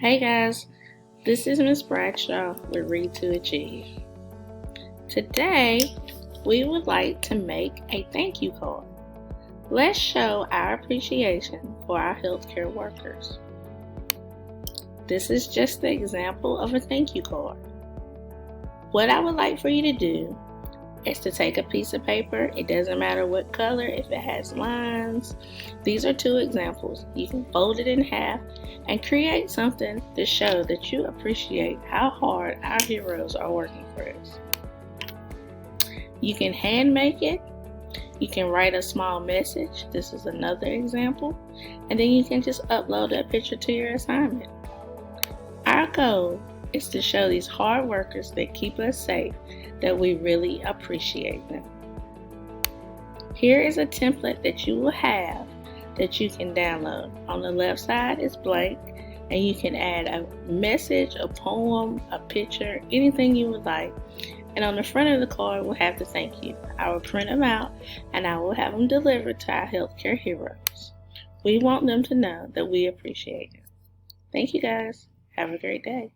Hey guys, this is Miss Bradshaw with Read to Achieve. Today, we would like to make a thank you card. Let's show our appreciation for our healthcare workers. This is just the example of a thank you card. What I would like for you to do is to take a piece of paper. It doesn't matter what color, if it has lines. These are two examples. You can fold it in half and create something to show that you appreciate how hard our heroes are working for us. You can hand make it. You can write a small message. This is another example. And then you can just upload that picture to your assignment. Our goal is to show these hard workers that keep us safe that we really appreciate them. Here is a template that you will have that you can download. On the left side is blank, and you can add a message, a poem, a picture, anything you would like. And on the front of the card will have the thank you. I will print them out and I will have them delivered to our healthcare heroes. We want them to know that we appreciate them. Thank you guys. Have a great day.